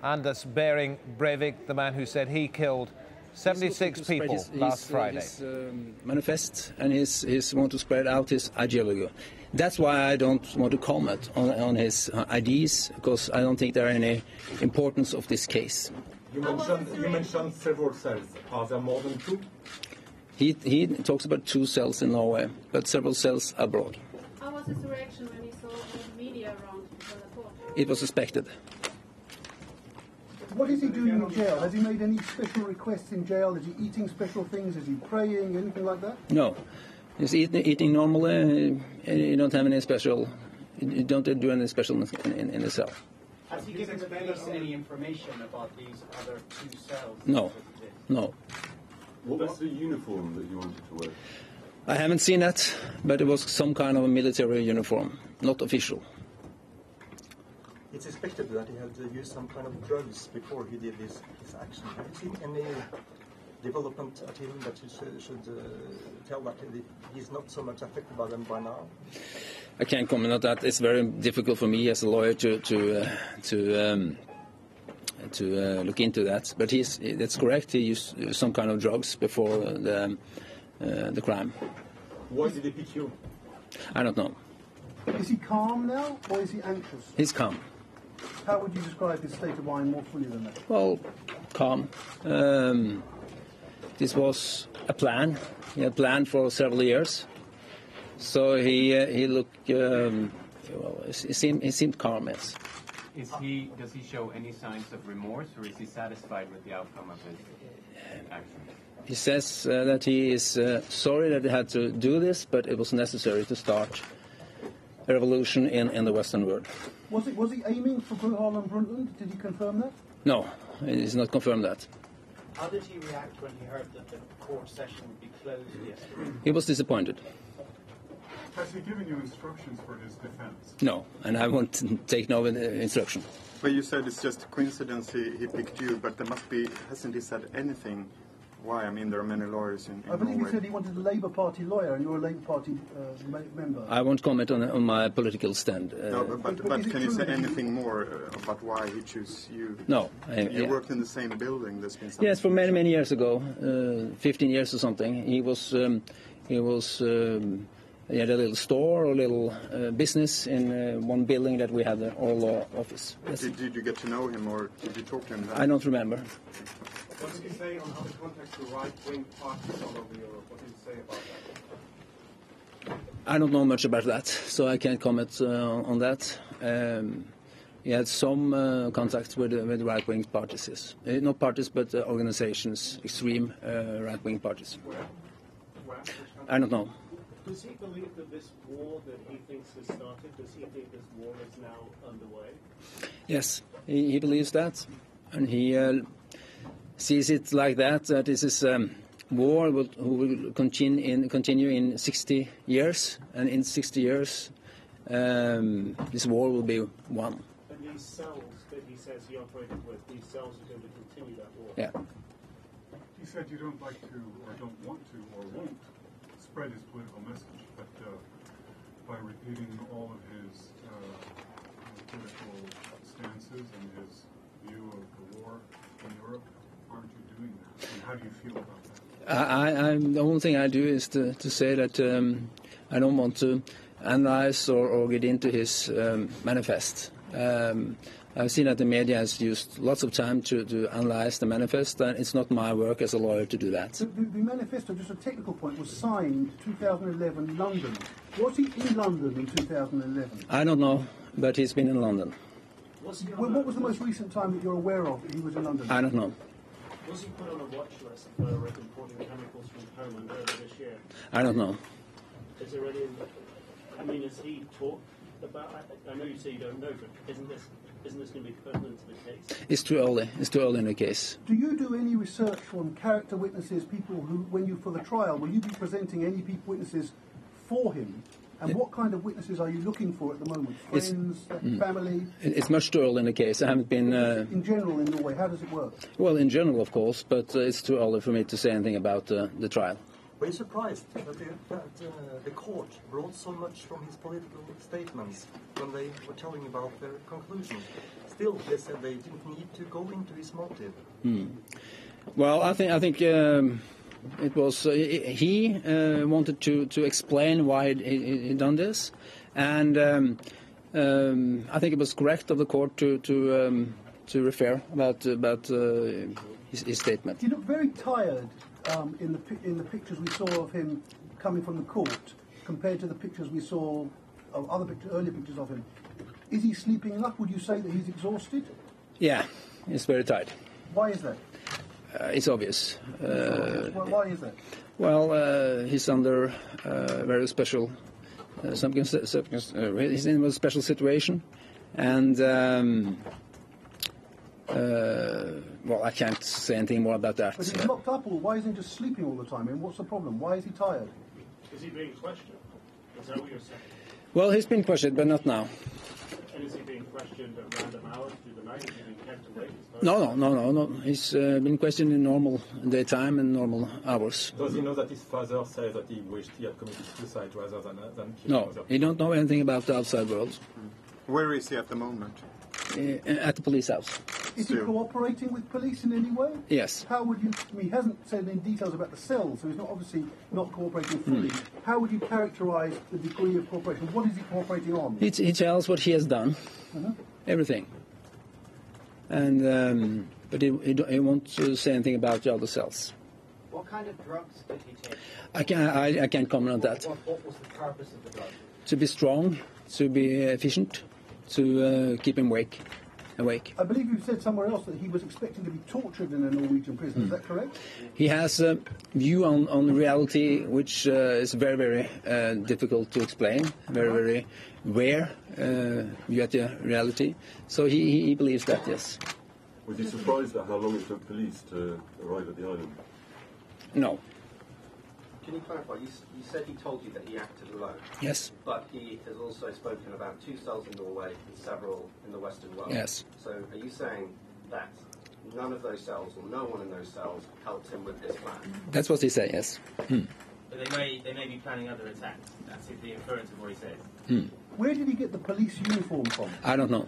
Anders Behring Breivik, the man who said he killed 76 people last Friday. His manifest, and his want to spread out his ideology. That's why I don't want to comment on his ideas, because I don't think there are any importance of this case. You mentioned several cells. Are there more than 2? He talks about 2 cells in Norway, but several cells abroad. How was his reaction when he saw the media around the report? It was suspected. What is he doing in jail? Has he made any special requests in jail? Is he eating special things? Is he praying? Anything like that? No. He's eating normally. You don't have any special. You don't do any special in the cell. Has he given the police any information about these other 2 cells? No. No. What was the uniform that you wanted to wear? I haven't seen that, but it was some kind of a military uniform, not official. It's suspected that he had used some kind of drugs before he did his action. Have you seen any development at him that you should tell that he's not so much affected by them by now? I can't comment on that. It's very difficult for me as a lawyer to look into that. But that's correct. He used some kind of drugs before the crime. Why did he pick you? I don't know. Is he calm now, or is he anxious? He's calm. How would you describe his state of mind more fully than that? Well, calm. This was a plan. He had planned for several years. So he looked. He seemed calm. Yes. Does he show any signs of remorse, or is he satisfied with the outcome of his action? He says that he is sorry that he had to do this, but it was necessary to start a revolution in the Western world. Was he aiming for Gro and Brundtland? Did he confirm that? No, he has not confirmed that. How did he react when he heard that the court session would be closed yesterday? He was disappointed. Has he given you instructions for his defense? No, and I won't take no instruction. But you said it's just a coincidence he picked you, but there must be, hasn't he said anything? Why? I mean, there are many lawyers in I believe Norway. he said he wanted a Labour Party lawyer, and you're a Labour Party member. I won't comment on my political stand. No, but can you say anything more about why he chose you? No. You worked in the same building. There's been some yes, for many years ago, 15 years or something. He had a little store or a little business in one building that we had the Oslo office. Yes. Did you get to know him, or did you talk to him then? I don't remember. What did he say on how to contact the right-wing parties all over Europe? What did he say about that? I don't know much about that, so I can't comment on that. He had some contacts with right-wing parties, yes. Not parties, but organizations, extreme right-wing parties. Where? I don't know. Does he believe that this war that he thinks has started, does he think this war is now underway? Yes, he believes that, and he sees it like that this is war who will continue in 60 years, and in 60 years this war will be won. And these cells that he says he operated with, these cells are going to continue that war? Yeah. He said you don't like to, or don't want to, or won't spread his political message, but by repeating all of his political stances and his view of the war in Europe, aren't you doing that? And how do you feel about that? The only thing I do is to say that I don't want to analyze or get into his manifest. I've seen that the media has used lots of time to analyze the manifest, and it's not my work as a lawyer to do that. The manifesto, just a technical point, was signed 2011 London. Was he in London in 2011? I don't know, but he's been in London. What was the most recent time that you're aware of that he was in London? I don't know. Was he put on a watch list for importing chemicals from Poland earlier this year? I don't know. Is there any... I mean, has he talked about... I know you say you don't know, but isn't this going to be pertinent to the case? It's too early. It's too early in the case. Do you do any research on character witnesses, people who, when you, for the trial, will you be presenting any witnesses for him? And what kind of witnesses are you looking for at the moment? Friends, family? It's much too early in the case. I haven't been... In general, in Norway, how does it work? Well, in general, of course, but it's too early for me to say anything about the trial. Were you surprised that the court brought so much from his political statements when they were telling about their conclusions? Still, they said they didn't need to go into his motive. Well, I think it was he wanted to explain why he done this, and I think it was correct of the court to refer about his statement. He looked very tired in the pictures we saw of him coming from the court, compared to the pictures we saw of earlier pictures of him. Is he sleeping enough? Would you say that he's exhausted? Yeah, he's very tired. Why is that? It's obvious. Why is that? Well, he's under very special, he's in a special situation, and well, I can't say anything more about that. But he's locked up, or why isn't he just sleeping all the time? I mean, what's the problem? Why is he tired? Is he being questioned? Is that what you're saying? Well, he's been questioned, but not now. And is he being questioned at random hours through the night? Is he being kept awake? No. He's been questioned in normal daytime and normal hours. Does he know that his father said that he wished he had committed suicide rather than killing No, other people? he don't know anything about the outside world. Where is he at the moment? At the police house. Is he cooperating with police in any way? Yes. How would you? I mean, he hasn't said any details about the cells, so he's not obviously not cooperating fully. How would you characterise the degree of cooperation? What is he cooperating on? He tells what he has done, everything, and but he won't say anything about the other cells. What kind of drugs did he take? I can't comment on that. What was the purpose of the drug? To be strong, to be efficient, to keep him awake. I believe you said somewhere else that he was expecting to be tortured in a Norwegian prison. Is that correct? He has a view on reality which is very, very difficult to explain, very, very rare view at the reality. So he believes that, yes. Was he surprised at how long it took police to arrive at the island? No. Can you clarify? You said he told you that he acted alone. Yes. But he has also spoken about 2 cells in Norway and several in the Western world. Yes. So are you saying that none of those cells, or no one in those cells, helped him with this plan? That's what he said, yes. But they may be planning other attacks. That's the inference of what he says. Where did he get the police uniform from? I don't know.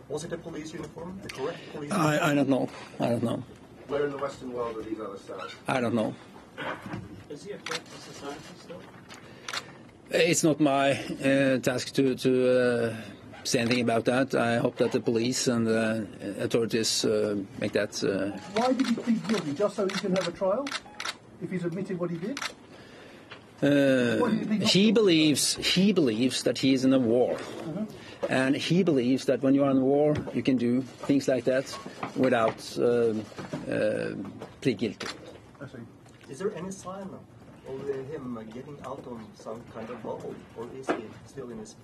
Was it a police uniform? The correct police I don't know. I don't know. Where in the Western world are these other cells? I don't know. Is he a threat to society still? It's not my task to say anything about that. I hope that the police and the authorities make that. Why did he plead guilty? Just so he can have a trial? If he's admitted what he did? He believes that he is in a war. And he believes that when you are in a war, you can do things like that without plead guilty. I see. Is there any sign of him getting out of some kind of bubble, or is he still in his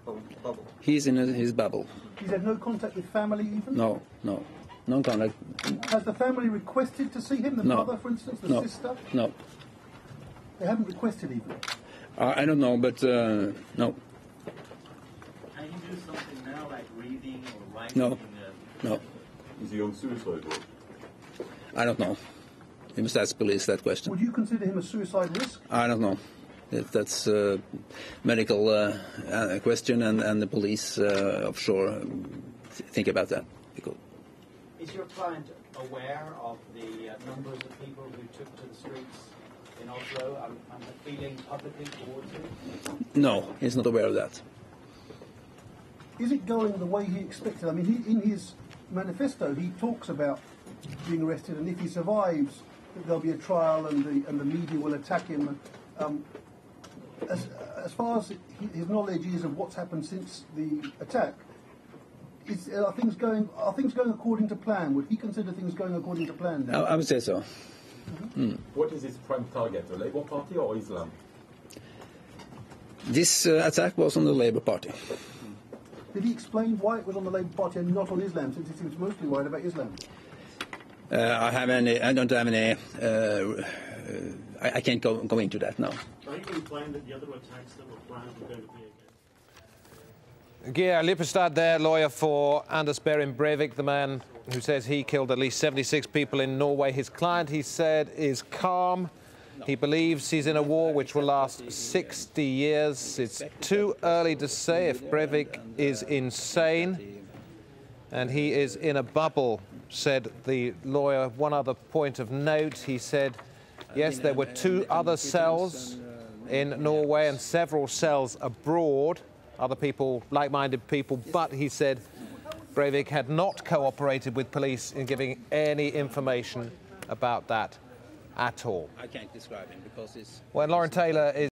bubble? He's in his bubble. He's had no contact with family even? No contact. Has the family requested to see him? The mother, for instance, the sister? No. They haven't requested even? I don't know, but no. Can he do something now, like reading or writing? No. Is he on suicide watch? I don't know. You must ask police that question. Would you consider him a suicide risk? I don't know. That's a medical question, and the police offshore think about that. Is your client aware of the numbers of people who took to the streets in Oslo and the feeling publicly towards him? No, he's not aware of that. Is it going the way he expected? I mean, in his manifesto, he talks about being arrested, and if he survives, that there'll be a trial, and the media will attack him. As far as his knowledge is of what's happened since the attack, are things going according to plan? Would he consider things going according to plan now? I would say so. What is his prime target, the Labour Party or Islam? This attack was on the Labour Party. Did he explain why it was on the Labour Party and not on Islam, since he seems mostly worried about Islam? I don't have any. I can't go into that now. Are you implying that the other attacks that were planned were going to be again? Geir Lippestad there, lawyer for Behring Breivik, the man who says he killed at least 76 people in Norway. His client, he said, is calm. He believes he's in a war which will last 60 years. It's too early to say if Breivik is insane, and he is in a bubble, said the lawyer. One other point of note, he said, yes, there were 2 other cells in Norway and several cells abroad, other people, like-minded people, but he said Breivik had not cooperated with police in giving any information about that at all. I can't describe him because it's... When Lauren Taylor is